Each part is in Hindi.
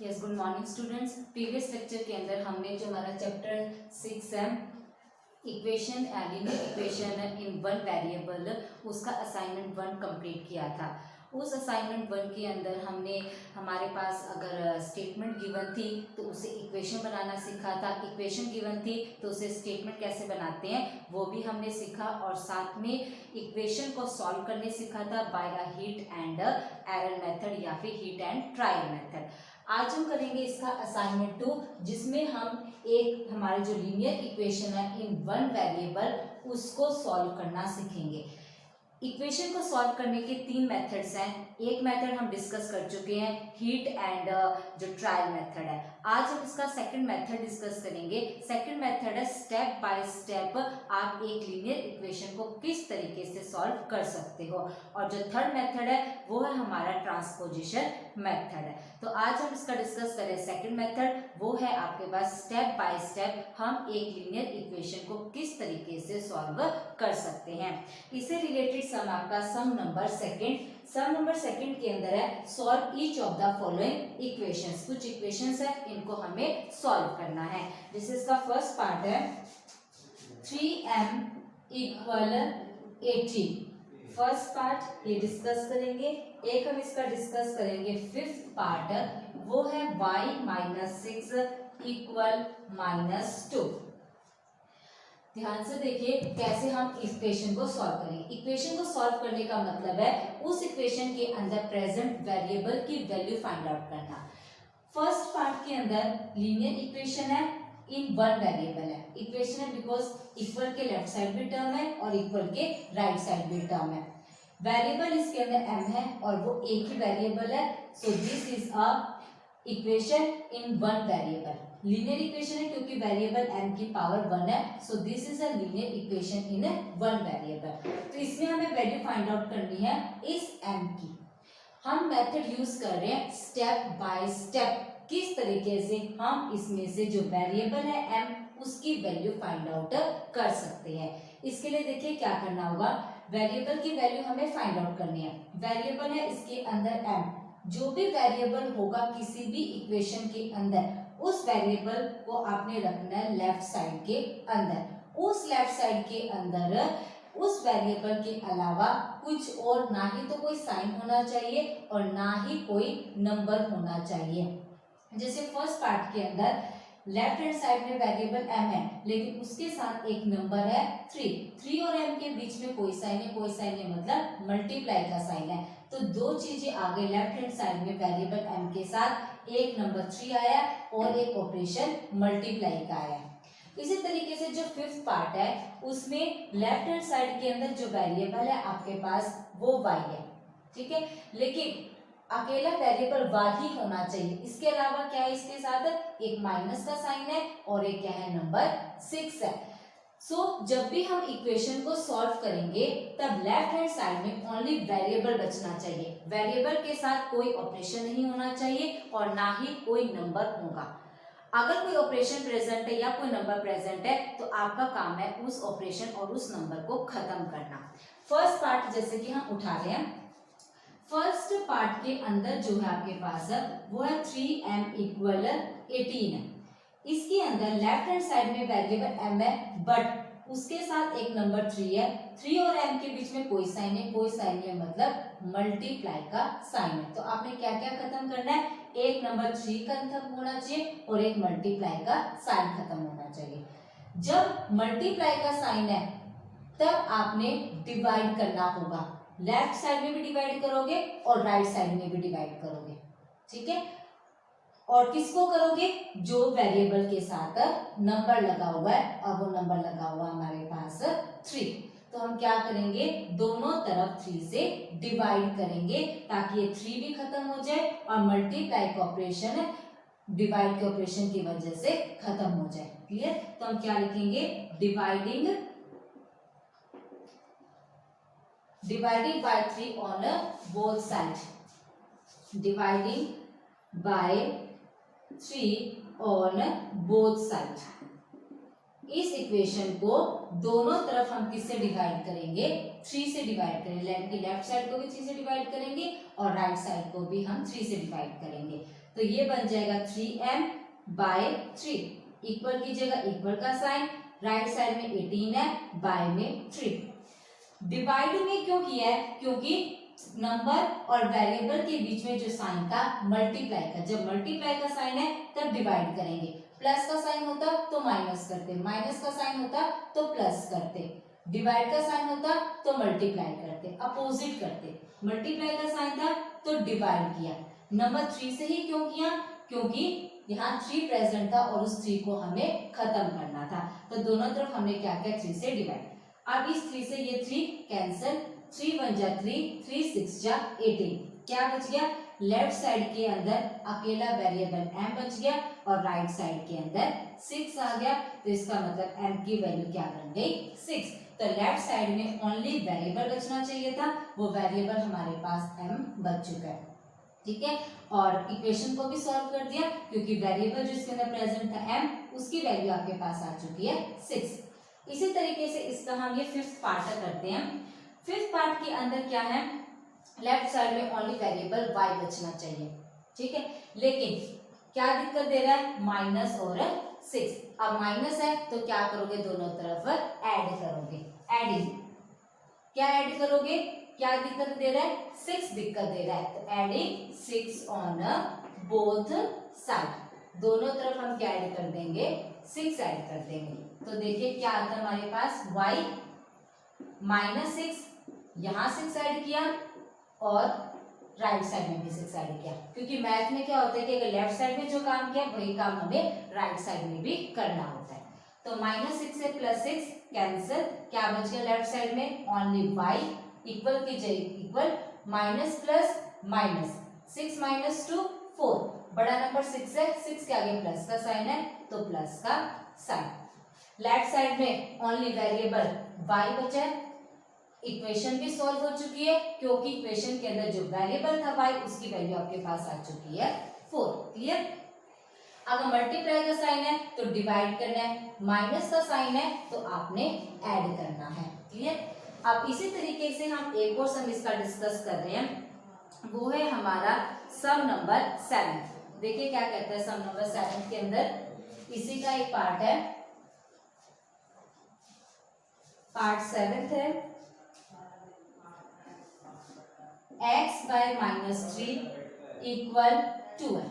Yes, good morning students. Previous lecture के अंदर हमने जो हमारा चैप्टर 6 है equation linear equation in one variable उसका असाइनमेंट 1 कंप्लीट किया था। उस असाइनमेंट 1 के अंदर हमने हमारे पास अगर स्टेटमेंट गिवन थी तो उसे इक्वेशन बनाना सीखा था। इक्वेशन गिवन थी तो उसे स्टेटमेंट कैसे बनाते हैं वो भी हमने सीखा, और साथ में इक्वेशन को सॉल्व करने सीखा था by a hit and error method या फिर हिट एंड ट्रायल मेथड। आज हम करेंगे इसका असाइनमेंट 2, जिसमें हम एक हमारे जो लीनियर इक्वेशन है इन वन वेरिएबल उसको सॉल्व करना सीखेंगे। इक्वेशन को सॉल्व करने के 3 मेथड्स हैं। एक मेथड हम डिस्कस कर चुके हैं, हीट एंड जो ट्रायल मेथड है। आज हम इसका सेकंड मेथड डिस्कस करेंगे। सेकंड मेथड है स्टेप बाय स्टेप आप एक लीनियर इक्वेशन को किस तरीके से सॉल्व कर सकते हो, और जो थर्ड मेथड है वो है हमारा ट्रांसपोजिशन मेथड है। तो आज हम इसका डिस्कस करें सेकंड मेथड, वो है आपके पास स्टेप बाय स्टेप हम एक लीनियर इक्वेशन को किस तरीके से सॉल्व कर सकते हैं। इससे रिलेटेड सम आपका सम नंबर सेकंड के अंदर है solve each of the following equations. कुछ इक्वेशंस है, इनको हमें सॉल्व करना है। जैसे इसका फर्स्ट पार्ट है 3m इक्वल 18। फर्स्ट पार्ट ये डिस्कस करेंगे। एक हम इसका डिस्कस करेंगे फिफ्थ पार्ट, वो है y माइनस 6 इक्वल -2। ध्यान से देखिए कैसे हम इक्वेशन को सॉल्व करेंगे। इक्वेशन को सॉल्व करने का मतलब है उस इक्वेशन के अंदर प्रेजेंट वेरिएबल की वैल्यू फाइंड आउट करना। फर्स्ट पार्ट के अंदर लीनियर इक्वेशन है, इन वन वेरिएबल है। इक्वेशन है बिकॉज इक्वल के लेफ्ट साइड भी टर्म है और इक्वल के राइट साइड भी टर्म है। वेरिएबल इसके अंदर m है और वो एक ही वेरिएबल है, so this is a equation in one variable. Linear equation है क्योंकि वेरिएबल m की पावर 1 है, so this is a linear equation in one variable. तो इसमें हमें वैल्यू फाइंड आउट करनी है इस m की। हम मेथड यूज कर रहे हैं स्टेप बाय स्टेप, किस तरीके से हम इसमें से जो वेरिएबल है m उसकी वैल्यू फाइंड आउट कर सकते हैं। इसके लिए देखिए क्या करना होगा, वेरिएबल की वैल्यू हमें फाइंड आउट करनी है। वेरिएबल है इसके अंदर m, जो भी वेरिएबल होगा किसी भी इक्वेशन के अंदर उस वेरिएबल को आपने रखना है लेफ्ट साइड के अंदर। उस लेफ्ट साइड के अंदर उस वेरिएबल के अलावा कुछ और ना ही तो कोई साइन होना चाहिए और ना ही कोई नंबर होना चाहिए। जैसे फर्स्ट पार्ट के अंदर लेफ्ट हैंड साइड में वेरिएबल m है लेकिन उसके साथ एक नंबर है 3 और m के बीच में कोई साइन है, कोई साइन है मतलब मल्टीप्लाई का साइन है। तो दो चीजें आ गई, लेफ्ट हैंड साइड में वेरिएबल m के साथ एक नंबर 3 आया और एक ऑपरेशन मल्टीप्लाई का आया। इसी तरीके से जो फिफ्थ पार्ट है उसमें लेफ्ट हैंड साइड के अंदर जो वेरिएबल है आपके पास वो y है, ठीक है, लेकिन अकेला वेरिएबल y ही होना चाहिए। इसके अलावा क्या है, इसके साथ एक माइनस का साइन है और एक क्या है नंबर 6 है। सो जब भी हम इक्वेशन को सॉल्व करेंगे तब लेफ्ट हैंड साइड में ओनली वेरिएबल बचना चाहिए। वेरिएबल के साथ कोई ऑपरेशन नहीं होना चाहिए और ना ही कोई नंबर होगा। अगर कोई ऑपरेशन प्रेजेंट है या कोई नंबर प्रेजेंट है तो आपका काम है उस ऑपरेशन और उस नंबर को खत्म करना। फर्स्ट पार्ट जैसे कि हम उठा रहे हैं, फर्स्ट पार्ट के अंदर जो है आपके पास वो है 3m इक्वल 18 है। इसके अंदर लेफ्ट हैंड साइड में वेरिएबल m है बट उसके साथ एक नंबर 3 है। 3 और m के बीच में कोई साइन है, कोई साइन है मतलब मल्टीप्लाई का साइन है। तो आपने क्या क्या खत्म करना है, एक नंबर 3 खत्म होना चाहिए और एक मल्टीप्लाई का साइन खत्म होना चाहिए। जब मल्टीप्लाई का साइन है तब आपने डिवाइड करना होगा, लेफ्ट साइड में भी डिवाइड करोगे और राइट साइड में भी डिवाइड करोगे, ठीक है। और किसको करोगे, जो वेरिएबल के साथ नंबर लगा हुआ है, और वो नंबर लगा हुआ हमारे पास 3। तो हम क्या करेंगे, दोनों तरफ 3 से डिवाइड करेंगे ताकि ये 3 भी खत्म हो जाए और मल्टीप्लाई का ऑपरेशन डिवाइड के ऑपरेशन की वजह से खत्म हो जाए। क्लियर। तो हम क्या लिखेंगे, dividing by 3 on both sides, dividing by 3 on both sides। इस इक्वेशन को दोनों तरफ हम किससे डिवाइड करेंगे, 3 से डिवाइड करेंगे। लेफ्ट साइड को भी 3 से डिवाइड करेंगे और राइट साइड को भी हम 3 से डिवाइड करेंगे। तो ये बन जाएगा 3m/3। इक्वल कीजिएगा, इक्वल का साइन, राइट साइड में 18 है, बाय में 3। डिवाइड में क्यों किया है? क्योंकि नंबर और वेरिएबल के बीच में जो साइन था मल्टीप्लाई का, जब मल्टीप्लाई का साइन है तब डिवाइड करेंगे। प्लस का साइन होता तो माइनस करते, माइनस का साइन होता तो प्लस करते, डिवाइड का साइन होता तो मल्टीप्लाई करते, अपोजिट करते। मल्टीप्लाई का साइन था तो डिवाइड किया। नंबर 3 से ही क्यों किया? क्योंकि यहाँ 3 प्रेजेंट था और उस 3 को हमें खत्म करना था, तो दोनों तरफ हमने क्या किया, 3 से डिवाइड। अब इस 3 से ये 3 कैंसिल, 3 1 जा 3, 3 6 जा 18। क्या बच गया? लेफ्ट साइड के अंदर अकेला वेरिएबल m बच गया और राइट साइड के अंदर 6 आ गया, तो इसका मतलब m की वैल्यू क्या बन गई, 6। तो लेफ्ट साइड में ओनली वेरिएबल बचना चाहिए था, वो वेरिएबल हमारे पास m बच चुका है। ठीक है, और इक्वेशन को भी सॉल्व कर दिया क्योंकि वेरिएबल जो इसके अंदर प्रेजेंट था m, उसकी वैल्यू आपके पास आ चुकी है 6। इसी तरीके से इसका हम ये 5th पार्ट करते हैं। 5th पार्ट के अंदर क्या है, लेफ्ट साइड में ओनली वेरिएबल y बचना चाहिए। ठीक है, लेकिन क्या दिक्कत दे रहा है, माइनस और 6। अब माइनस है तो क्या करोगे, दोनों तरफ ऐड करोगे, एडिंग। क्या ऐड करोगे, क्या दिक्कत दे रहा है, 6 दिक्कत दे रहा है, तो एडिंग 6 ऑन बोथ साइड। दोनों तरफ हम क्या ऐड कर देंगे, 6 ऐड कर देंगे। तो देखिए क्या आता है हमारे पास, y -6, यहाँ 6 ऐड किया और राइट साइड में भी 6 ऐड किया, क्योंकि मैथ में क्या होता है कि अगर लेफ्ट साइड में जो काम किया वही काम हमें राइट साइड में भी करना होता है। तो -6 से +6 कैंसिल, क्या बच गया लेफ्ट साइड में, ओनली y, इक्वल की जगह इक्वल, माइनस प्लस माइनस, 6 - 2 4, बड़ा नंबर 6 है, 6 के आगे प्लस का साइन है तो प्लस का साइन। लेफ्ट साइड में ओनली वेरिएबल y बचा है। इक्वेशन भी सॉल्व हो चुकी है क्योंकि इक्वेशन के अंदर जो वेरिएबल था y, उसकी वैल्यू आपके पास आ चुकी है 4। क्लियर? अगर मल्टीप्लाई का साइन है तो डिवाइड करना है, माइनस का साइन है तो आपने ऐड करना है। क्लियर? अब इसी तरीके से हम एक और सम इसका डिस्कस कर रहे हैं, वो है हमारा सम नंबर 7। देखिए क्या कहता है सम नंबर 7 के अंदर, इसी का एक पार्ट है, पार्ट 7 है, x/-3 इक्वल 2 है।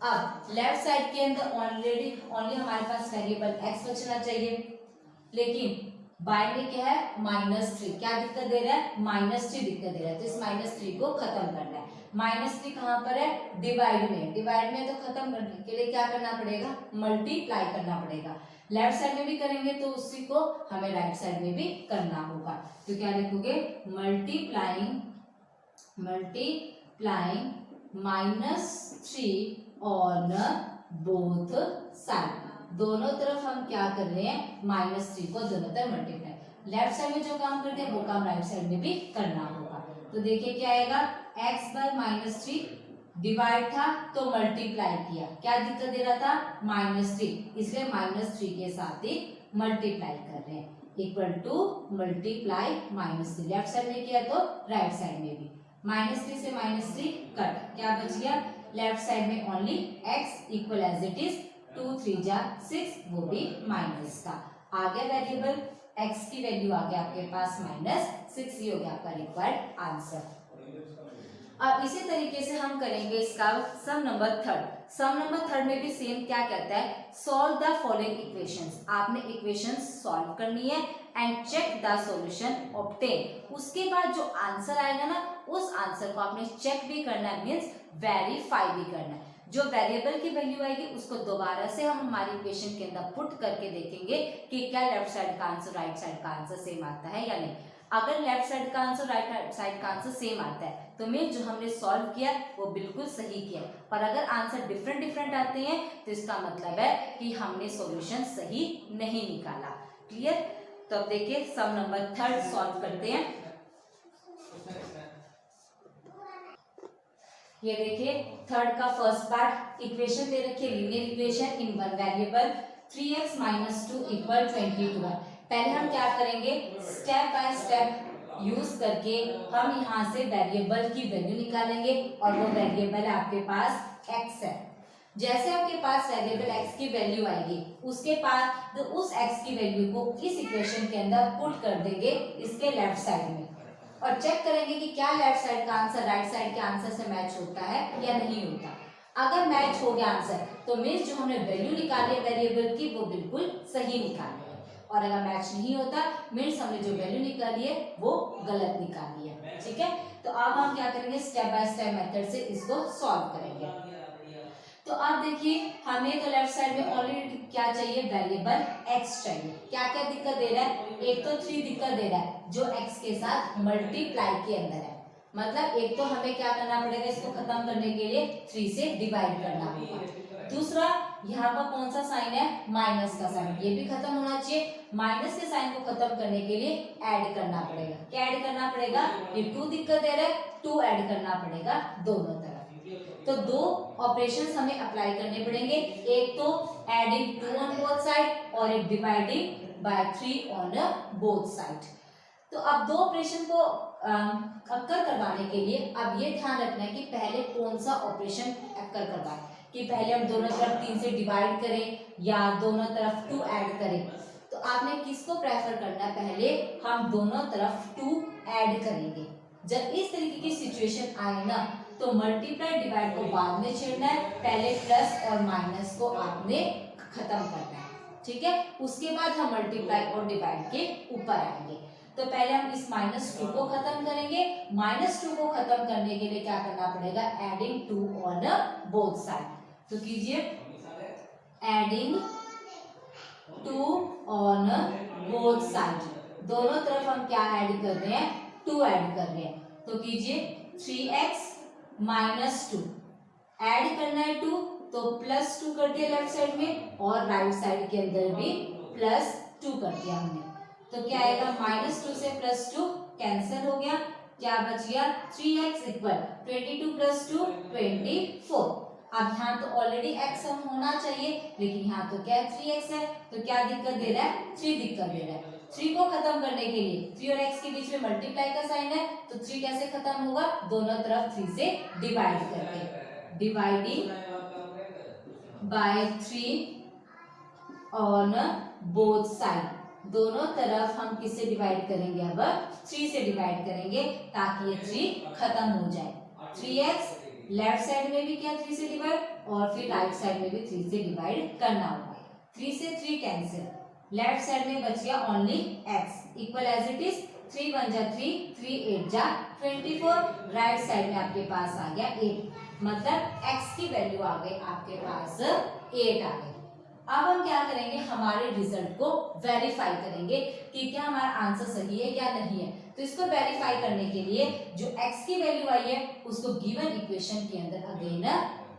अब लेफ्ट साइड के अंदर ओनली हमारे पास वेरिएबल x बचना चाहिए, लेकिन बाय में क्या है, -3। क्या दिक्कत दे रहा है, -3 दिक्कत दे रहा है, तो इस -3 को खत्म करना है। -3 कहाँ पर है, डिवाइड में। डिवाइड में तो खत्म करने के लिए क्या करना पड़ेगा, मल्टीप्लाई करना पड़ेगा। लेफ्ट साइड में भी करेंगे तो उसी को हमें राइट साइड में भी करना होगा, तो क्या लिखोगे, मल्टीप्लाइंग -3 ऑन बोथ साइड। दोनों तरफ हम क्या कर रहे हैं, -3 को दोनों तरफ मल्टीप्लाई। लेफ्ट साइड में जो काम करते हैं वो काम राइट साइड में भी करना होगा। तो देखिए क्या आएगा, x/-3 डिवाइड था तो मल्टीप्लाई किया, क्या दिक्कत दे रहा था, -3, इसलिए -3 के साथ ही मल्टीप्लाई कर रहे हैं, equal to multiply -3। Left side में किया तो राइट साइड में भी, -3 से -3 कट, क्या बच गया, लेफ्ट साइड में only x equal as it is, 2 3 जा 6, वो भी माइनस का आ गया वेरिएबल, x की वैल्यू आ गया आपके पास -6। ये हो गया आपका रिक्वायर्ड आंसर। अब इसी तरीके से हम करेंगे इसका सम नंबर 3। सम नंबर 3 में भी सेम क्या कहता है, सॉल्व द फॉलोइंग इक्वेशंस। आपने इक्वेशंस सॉल्व करनी है and check the solution obtain. उसके बाद जो आंसर आएगा ना, उस आंसर को आपने चेक भी करना है, मींस वेरीफाई भी करना है। जो वेरिएबल की वैल्यू आएगी उसको दोबारा से हम हमारी इक्वेशन के अंदर पुट करके देखेंगे कि क्या लेफ्ट साइड का आंसर राइट साइड का आंसर सेम आता है या नहीं। अगर लेफ्ट साइड का आंसर राइट साइड का आंसर सेम आता है तो मीन जो हमने सॉल्व किया वो बिल्कुल सही किया, और अगर आंसर डिफरेंट आते हैं तो इसका मतलब है कि हमने सॉल्यूशन सही नहीं निकाला। क्लियर? तो अब देखिए सम नंबर 3 सॉल्व करते हैं। ये देखिए 3 का फर्स्ट पार्ट, इक्वेशन दे रखी है linear equation in one variable, 3x - 2 = 22 है। पहले हम क्या करेंगे, स्टेप बाय स्टेप यूज करके हम यहाँ से वेरिएबल की वैल्यू निकालेंगे और वो वेरिएबल आपके पास x है। जैसे आपके पास वेरिएबल x की वैल्यू आएगी उसके बाद उस x की वैल्यू को इस इक्वेशन के अंदर पुट कर देंगे इसके लेफ्ट साइड में और चेक करेंगे कि क्या लेफ्ट साइड का आंसर राइट साइड के आंसर से मैच होता है या नहीं होता। अगर मैच हो गया आंसर तो मीन्स जो हमने वैल्यू निकाली है वेरिएबल की वो बिल्कुल सही निकाली है, और अगर मैच नहीं होता मीन्स हमने जो वैल्यू निकाली है वो गलत निकाली है। ठीक है, तो अब हम क्या करेंगे स्टेप बाय स्टेप मेथड से इसको सॉल्व करेंगे। तो आप देखिए हमें तो लेफ्ट साइड में ऑलरेडी क्या चाहिए वेरिएबल x चाहिए। क्या क्या दिक्कत दे रहा है, एक तो 3 दिक्कत दे रहा है जो x के साथ मल्टीप्लाई के अंदर है। मतलब एक तो हमें क्या करना पड़ेगा इसको खत्म करने के लिए 3 से डिवाइड करना होगा। दूसरा यहाँ पर कौन सा साइन है माइनस का साइन, ये भी खत्म होना चाहिए। माइनस के साइन को खत्म करने के लिए ऐड करना पड़ेगा। क्या ऐड करना पड़ेगा, ये 2 दिक्कत दे रहा है 2 ऐड करना पड़ेगा दोनों तरफ। तो 2 ऑपरेशंस हमें अप्लाई करने पड़ेंगे, एक तो एडिंग 2 ऑन बोथ साइड और एक dividing by 3 on both side. तो अब 2 ऑपरेशन को अक्कर करवाने के लिए अब ये ध्यान रखना है कि पहले कौन सा ऑपरेशन अक्कर करवाएं, कि पहले हम दोनों तरफ 3 से डिवाइड करें या दोनों तरफ 2 ऐड करें। तो आपने किसको प्रेफर करना है, पहले हम दोनों तरफ 2 ऐड करेंगे। जब इस तरीके की सिचुएशन आए ना तो मल्टीप्लाई डिवाइड को बाद में छेड़ना है, पहले प्लस और माइनस को आपने खत्म करना है। ठीक है, उसके बाद हम मल्टीप्लाई और डिवाइड के ऊपर आएंगे। तो पहले हम इस -2 को खत्म करेंगे। -2 को खत्म करने के लिए क्या करना पड़ेगा, एडिंग 2 ऑन बोथ साइड। तो कीजिए एडिंग 2 ऑन बोथ साइड, दोनों तरफ हम क्या ऐड कर रहे हैं 2 ऐड कर रहे हैं। तो कीजिए 3x -2 ऐड करना है 2 तो +2 कर दिया लेफ्ट साइड में और राइट साइड के अंदर भी +2 कर दिया हमने। तो क्या आएगा -2 से +2 कैंसिल हो गया, क्या बच गया 3x इक्वल 22 + 2 24। अब यहाँ तो ऑलरेडी x हम होना चाहिए लेकिन यहाँ तो क्या 3x है, तो क्या दिक्कत दे रहा है 3 दिक्कत दे रहा है। 3 को खत्म करने के लिए 3 और x के बीच में मल्टीप्लाई का साइन है तो 3 कैसे खत्म होगा, दोनों तरफ 3 से डिवाइड करके, dividing by 3 on both side. दोनों तरफ हम किससे डिवाइड करेंगे, अब 3 से डिवाइड करेंगे ताकि ये 3 खत्म हो जाए। 3x लेफ्ट साइड में भी क्या 3 से डिवाइड और फिर राइट साइड में भी 3 से डिवाइड करना होगा। 3 से 3 कैंसिल, लेफ्ट साइड में बच गया only x equal as it is 3 × 3 3 8 जा 24। राइट साइड में आपके पास आ गया 8, मतलब x की वैल्यू आ गई आपके पास 8 आ गई। अब हम क्या करेंगे, हमारे रिजल्ट को वेरीफाई करेंगे कि क्या हमारा आंसर सही है या नहीं है। तो इसको वेरीफाई करने के लिए जो x की वैल्यू आई है उसको गिवन इक्वेशन के अंदर अगेन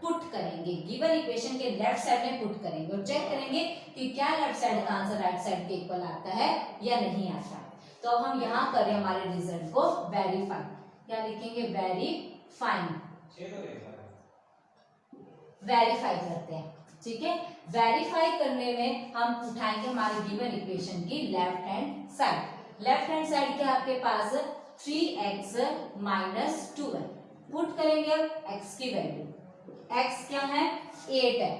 पुट करेंगे, गिवन इक्वेशन के लेफ्ट साइड में पुट करेंगे और चेक करेंगे कि क्या लेफ्ट साइड का आंसर राइट साइड के इक्वल आता है या नहीं आता। तो अब हम यहाँ करें हमारे रिजल्ट को वेरीफाई, क्या लिखेंगे वेरीफाई करते हैं। ठीक है, वेरीफाई करने में हम उठाएंगे हमारे गिवन इक्वेशन की left hand side. Left hand side के आपके पास 3x - 2 है, पुट करेंगे अब x की वैल्यू, x क्या है 8 है,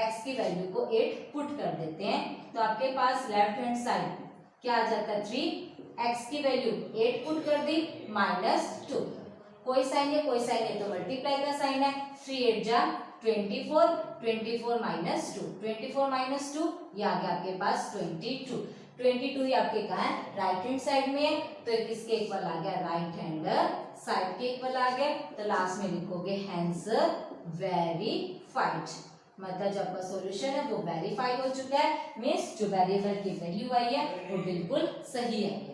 x की वैल्यू को 8 पुट कर देते हैं। तो आपके पास लेफ्ट हैंड साइड क्या आ जाता है 3, x की वैल्यू 8 पुट कर दी -2, कोई साइन है कोई साइन है तो मल्टीप्लाई का साइन है, 3 8 जा 24, 24 - 2, 24 - 2 ये आ गया आपके पास 22। 22 ही आपके कहा है राइट हैंड साइड में है तो किसके इक्वल आ गया, राइट हैंड साइड के इक्वल आ गया। तो लास्ट में लिखोगे हेंस वेरीफाइड, मतलब जो आपका सॉल्यूशन है वो वेरीफाई हो चुका है, मींस जो वेरिएबल की वैल्यू आई है वो बिल्कुल सही आई है।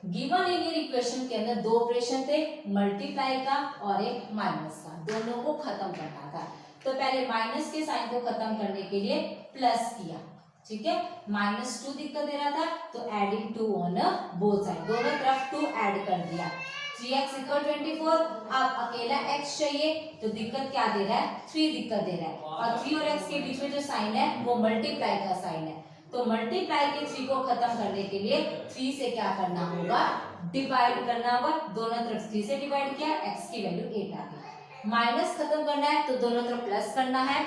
गिवन लीनियर इक्वेशन के अंदर 2 ऑपरेशन थे, मल्टीप्लाई का और एक माइनस का, दोनों को खत्म करना था। तो पहले माइनस के साइन को खत्म करने के लिए प्लस किया, ठीक है, -2 दिक्कत दे रहा था तो एडिंग 2 ऑन बोथ साइड, दोनों तरफ 2 ऐड कर दिया। 3x = 24, अब अकेला x चाहिए तो दिक्कत क्या दे रहा है 3 दिक्कत दे रहा है और 3 और x के बीच में जो साइन है वो मल्टीप्लाई का साइन है। तो मल्टीप्लाई के 3 को खत्म करने के लिए 3 से क्या करना होगा, डिवाइड करना होगा। दोनों तरफ 3 से डिवाइड किया, x की वैल्यू 8 आ गई। माइनस खत्म करना है तो दोनों तरफ प्लस करना है,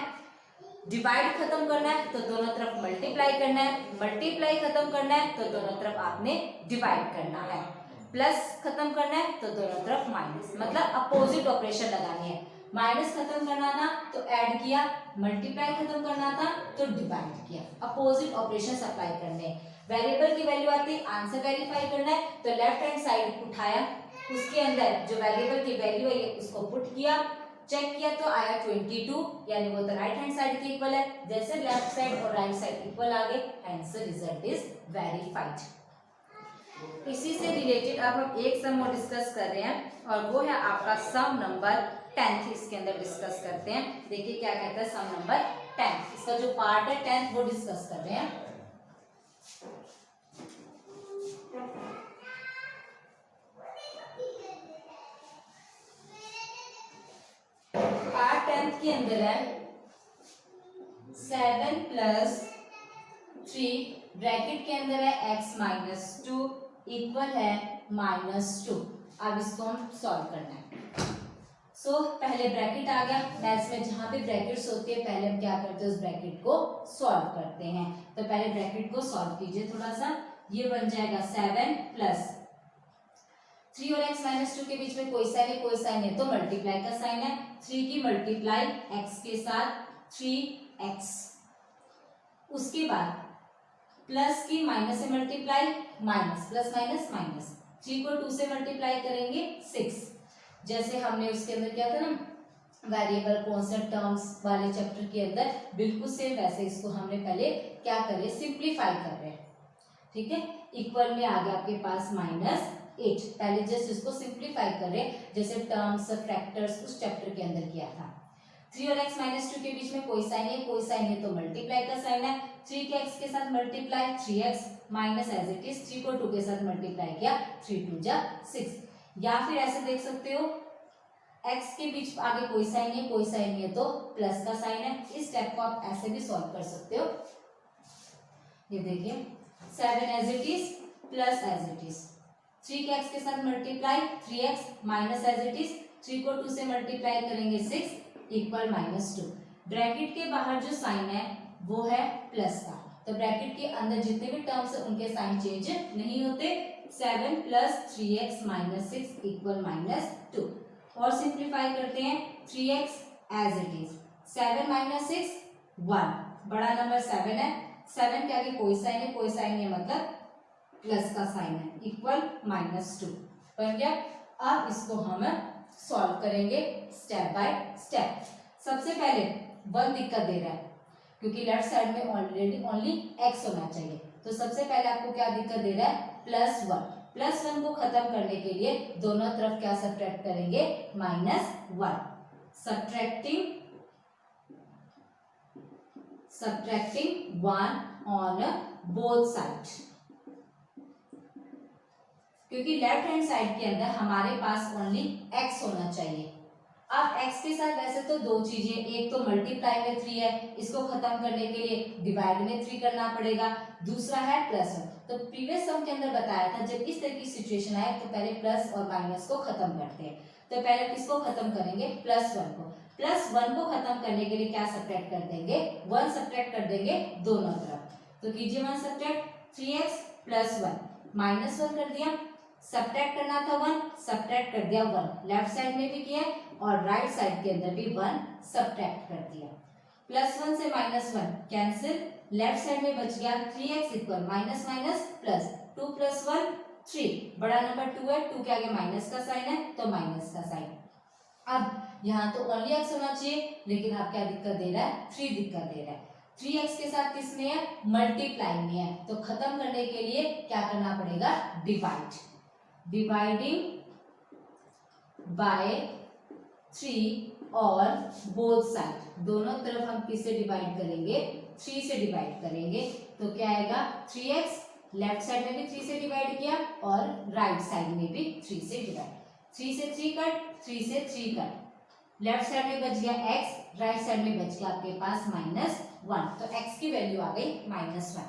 डिवाइड खत्म करना है तो दोनों तरफ मल्टीप्लाई करना है, मल्टीप्लाई खत्म करना है तो दोनों तरफ आपने डिवाइड करना है, प्लस खत्म करना है तो दोनों तरफ माइनस, मतलब अपोजिट ऑपरेशन लगानी है। माइनस खत्म करना था तो ऐड किया, मल्टीप्लाई खत्म करना था तो डिवाइड किया, अपोजिट ऑपरेशन अप्लाई करने। वेरिएबल की वैल्यू आती है, आंसर वेरीफाई करना है तो लेफ्ट हैंड साइड उठाया, उसके अंदर जो वेरिएबल की वैल्यू है उसको पुट किया, चेक किया तो आया 22, यानी वो तो राइट हैंड साइड के इक्वल है। जैसे लेफ्ट साइड और राइट साइड इक्वल आ गए, हेंस रिजल्ट इज वेरीफाइड। इसी से रिलेटेड अब हम एक सम और डिस्कस कर रहे हैं और वो है आपका सम नंबर 10th। इसके अंदर डिस्कस करते हैं, देखिए क्या कहता है सम नंबर 10। इसका जो पार्ट है 10th वो डिस्कस कर रहे हैं। पार्ट 10th के अंदर है 7 + 3 ब्रैकेट के अंदर है x - 2 इक्वल है -2। अब इसको हम सॉल्व करना है। सो पहले ब्रैकेट आ गया, मैथ्स में जहां भी ब्रैकेट्स होती है पहले हम क्या करते हैं, उस ब्रैकेट को सॉल्व करते हैं। तो पहले ब्रैकेट को सॉल्व कीजिए थोड़ा सा, ये बन जाएगा 7 + 3 और x - 2 के बीच में कोई साइन है, कोई साइन है तो मल्टीप्लाई का साइन है। 3 की मल्टीप्लाई x के साथ 3x, उसके बाद प्लस की माइनस से multiply minus, plus minus minus, 3 को 2 से मल्टीप्लाई करेंगे 6। जैसे हमने उसके अंदर क्या था ना, वेरिएबल कॉन्स्टेंट टर्म्स वाले चैप्टर के अंदर बिल्कुल सेम वैसे इसको हमने पहले क्या करे, सिंप्लीफाई कर रहे हैं, ठीक है। इक्वल में आ गया आपके पास -8, पहले जस्ट इसको सिंप्लीफाई कर रहे हैं जैसे टर्म्स फैक्टर्स उस चैप्टर के अंदर किया था। 3 और x - 2 के बीच में कोई साइन है, कोई साइन है तो मल्टीप्लाई का साइन है। 3 के x के साथ multiply 3x minus as it is, 3 को 2 के साथ मल्टीप्लाई किया 3 2 जा 6। या फिर ऐसे देख सकते हो x के बीच आगे कोई साइन है, कोई साइन नहीं है तो प्लस का साइन है। इस स्टेप को आप ऐसे भी सॉल्व कर सकते हो। ये देखिए 7 as it is plus as it is, 3 के x के साथ multiply 3x minus as it is, 3 को 2 से मल्टीप्लाई करेंगे 6 इक्वल -2। ब्रैकेट के बाहर जो साइन है वो है प्लस का, तो ब्रैकेट के अंदर जितने भी टर्म्स है उनके साइन चेंज नहीं होते। 7 + 3x - 6 इक्वल -2। और सिंप्लीफाई करते हैं 3x एज इट इज, 7 - 6 1, बड़ा नंबर 7 है, 7 के आगे कोई साइन है, कोई साइन नहीं है मतलब प्लस का साइन है, इक्वल -2 बन गया। अब इसको हम सॉल्व करेंगे स्टेप बाय स्टेप। सबसे पहले 1 दिक्कत दे रहा है क्योंकि लेफ्ट साइड में ऑलरेडी ओनली x होना चाहिए, तो सबसे पहले आपको क्या दिक्कत दे रहा है, +1। +1 को खत्म करने के लिए दोनों तरफ क्या सब्ट्रैक्ट करेंगे, -1, सब्ट्रैक्टिंग 1 ऑन बोथ साइड, क्योंकि लेफ्ट हैंड साइड के अंदर हमारे पास ओनली x होना चाहिए। अब x के साथ वैसे तो दो चीजें, एक तो मल्टीप्लाई में 3 है, इसको खत्म करने के लिए डिवाइड में 3 करना पड़ेगा, दूसरा है +1। तो प्रीवियस सम के अंदर बताया था जब इस तरह की सिचुएशन आए तो पहले प्लस और माइनस को खत्म करते हैं। तो पहले किसको खत्म करेंगे, +1 को। +1 को खत्म करने के लिए क्या सब्ट्रैक्ट कर देंगे, 1 सब्ट्रैक्ट कर देंगे दोनों तरफ। तो कीजिए 1 सब्ट्रैक्ट, 3x + 1 -1 कर दिया, सब्ट्रैक्ट करना था 1, सब्ट्रैक्ट कर दिया 1, लेफ्ट साइड में भी किया और राइट साइड के अंदर भी 1 सब्ट्रैक्ट कर दिया। +1 से -1 कैंसिल, लेफ्ट साइड में बच गया 3x equal minus minus plus, 2 + 1 3, बड़ा नंबर 2 है, 2 के आगे माइनस का साइन है तो माइनस का साइन। अब यहाँ तो ओनली x होना चाहिए लेकिन आप क्या दिक्कत दे रहा है, 3 दिक्कत दे रहा है। 3x के साथ किसमें है, मल्टीप्लाई में है, तो खत्म करने के लिए क्या करना पड़ेगा, डिवाइड, डिवाइडिंग बाय 3 और बोथ साइड, दोनों तरफ हम किससे डिवाइड करेंगे, 3 से डिवाइड करेंगे। तो क्या आएगा 3x, लेफ्ट साइड में भी 3 से डिवाइड किया और राइट साइड में भी 3 से डिवाइड, 3 से 3 कट, 3 से 3 कट, लेफ्ट साइड में बच गया x, राइट साइड में बच गया आपके पास -1, तो x की वैल्यू आ गई -1।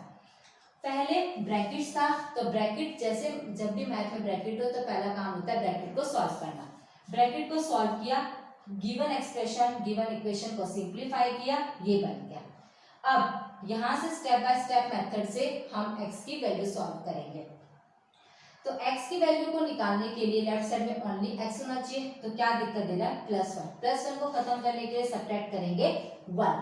पहले ब्रैकेट्स था, तो ब्रैकेट जैसे जब भी मैथ में ब्रैकेट हो तो पहला काम होता है ब्रैकेट को सॉल्व करना। ब्रैकेट को सॉल्व किया, गिवन एक्सप्रेशन गिवन इक्वेशन को सिंप्लीफाई किया, ये बन गया। अब यहां से स्टेप बाय स्टेप मेथड से हम x की वैल्यू सॉल्व करेंगे। तो x की वैल्यू को निकालने के लिए लेफ्ट साइड में ओनली x होना चाहिए, तो क्या दिक्कत दे रहा है +1। +1 को खत्म करने के लिए सब्ट्रैक्ट करेंगे 1,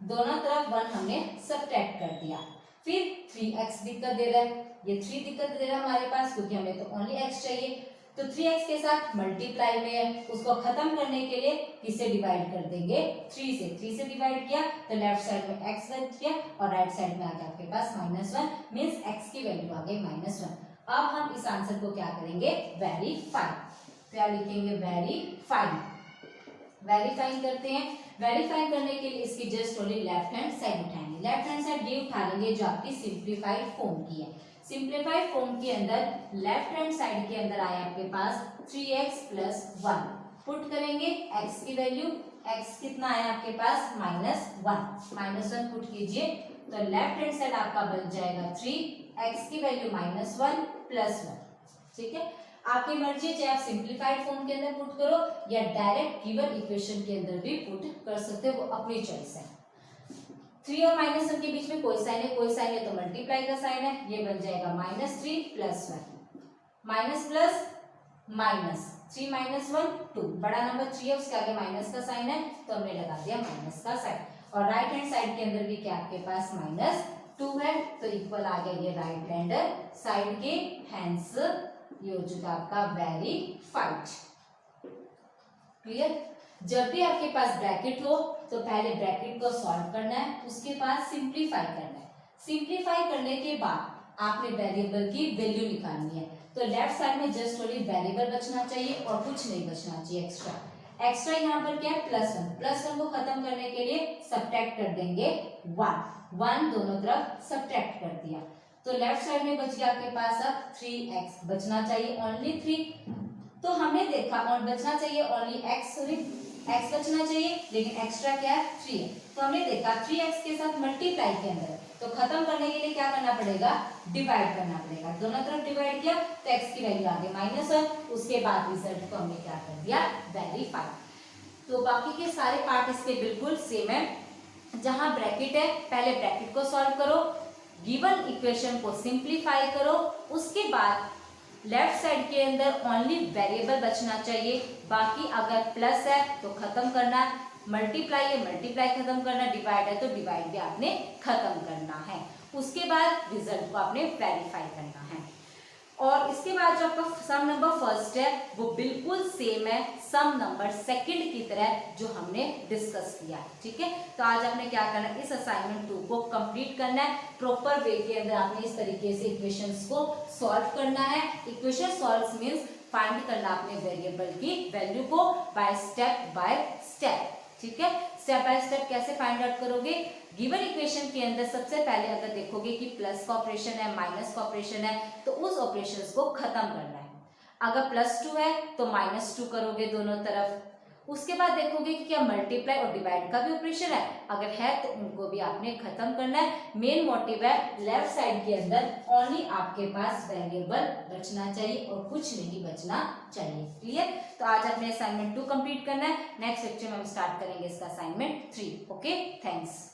दोनों तरफ 1 हमने सब्ट्रैक्ट कर दिया। फिर 3x दिक्कत दे रहा है, ये 3 दिक्कत दे रहा है हमारे पास क्योंकि हमें तो ओनली x चाहिए, तो 3x के साथ मल्टीप्लाई में है, उसको खत्म करने के लिए किसे डिवाइड कर देंगे 3 से। 3 से डिवाइड किया तो लेफ्ट साइड में x बच गया और राइट साइड में आ गया आपके पास -1, मींस x की वैल्यू आ गई -1। अब हम इस आंसर को क्या करेंगे वेरीफाई, क्या लिखेंगे वेरीफाई। वेरीफाई करते हैं, वेरीफाई करने के लिए इसकी just only left hand side उठाएंगे। लेफ्ट हैंड साइड ये उठा लेंगे जो आपकी सिंप्लीफाइड फॉर्म की है। सिंप्लीफाइड फॉर्म के अंदर लेफ्ट हैंड साइड के अंदर आया आपके पास 3x + 1, पुट करेंगे x की वैल्यू, x कितना आया आपके पास -1 पुट कीजिए, तो लेफ्ट हैंड साइड आपका बन जाएगा 3, x की वैल्यू -1 + 1। ठीक है, आपकी मर्जी है, चाहे आप सिंप्लीफाइड फॉर्म के अंदर पुट करो या डायरेक्ट गिवन इक्वेशन के अंदर भी पुट कर सकते हो, वो अपनी चॉइस है। 3 और -1 के बीच में कोई साइन है, कोई साइन है तो मल्टीप्लाई का साइन है, ये बन जाएगा -3 + 1, माइनस प्लस माइनस 3 - 1 2, बड़ा नंबर 3 है उसके आगे माइनस का साइन है तो हमने लगा दिया माइनस का साइन, और राइट हैंड साइड के अंदर भी क्या आपके पास -2 है, तो इक्वल आ गया ये राइट हैंड साइड के, हैंस ये हो चुका आपका वेरीफाइड। क्लियर। जब भी आपके पास ब्रैकेट हो तो पहले ब्रैकेट को सॉल्व करना है, उसके बाद सिंप्लीफाई करना है। सिंप्लीफाई करने के बाद आपने वेरिएबल की वैल्यू निकालनी है, तो लेफ्ट साइड में जस्ट ओनली वेरिएबल बचना चाहिए और कुछ नहीं बचना चाहिए एक्स्ट्रा। एक्स्ट्रा यहाँ पर क्या है +1 को खत्म करने के लिए सब्ट्रैक्ट कर देंगे 1 दोनों तरफ सब्ट्रैक्ट कर दिया, तो लेफ्ट साइड में बच गया आपके पास अब 3x, बचना चाहिए ओनली 3, तो हमने देखा और बचना चाहिए ओनली x बचना चाहिए, लेकिन एक्स्ट्रा क्या है 3 है, तो हमने देखा 3x के साथ मल्टीप्लाई के अंदर, तो खत्म करने के लिए क्या करना पड़ेगा डिवाइड करना पड़ेगा, दोनों तरफ डिवाइड किया तो x की वैल्यू आ गई -1, उसके बाद रिजल्ट को हमने क्या कर दिया वेरीफाई। तो बाकी के सारे पार्ट इसके बिल्कुल सेम है, जहां ब्रैकेट है पहले ब्रैकेट को सॉल्व करो, गिवन इक्वेशन को सिंप्लीफाई करो, उसके बाद लेफ्ट साइड के अंदर ओनली वेरिएबल बचना चाहिए, बाकी अगर प्लस है तो खत्म करना, मल्टीप्लाई है मल्टीप्लाई खत्म करना, डिवाइड है तो डिवाइड भी आपने खत्म करना है, उसके बाद रिजल्ट को आपने वेरीफाई करना है। और इसके बाद जो आपका सम नंबर फर्स्ट है वो बिल्कुल सेम है सम नंबर सेकंड की तरह जो हमने डिस्कस किया है। ठीक है, तो आज आपने क्या करना है, इस असाइनमेंट 2 को कंप्लीट करना है, प्रॉपर वे के अंदर आपने इस तरीके से इक्वेशंस को सॉल्व करना है। इक्वेशन सॉल्व मींस फाइंड करना आपने वेरिएबल की वैल्यू को बाय स्टेप। ठीक है, स्टेप बाय स्टेप कैसे फाइंड आउट करोगे, गिवन इक्वेशन के अंदर सबसे पहले अगर देखोगे कि प्लस का ऑपरेशन है माइनस का ऑपरेशन है तो उस ऑपरेशंस को खत्म करना है, अगर +2 है तो -2 करोगे दोनों तरफ, उसके बाद देखोगे कि क्या मल्टीप्लाई और डिवाइड का भी ऑपरेशन है, अगर है तो उनको भी आपने खत्म करना है। मेन मोटिव है लेफ्ट साइड के अंदर ओनली आपके पास वेरिएबल बचना चाहिए और कुछ नहीं बचना चाहिए। क्लियर, तो आज अपने असाइनमेंट 2 कंप्लीट करना है, नेक्स्ट लेक्चर में हम स्टार्ट करेंगे इसका असाइनमेंट 3। Okay, thanks.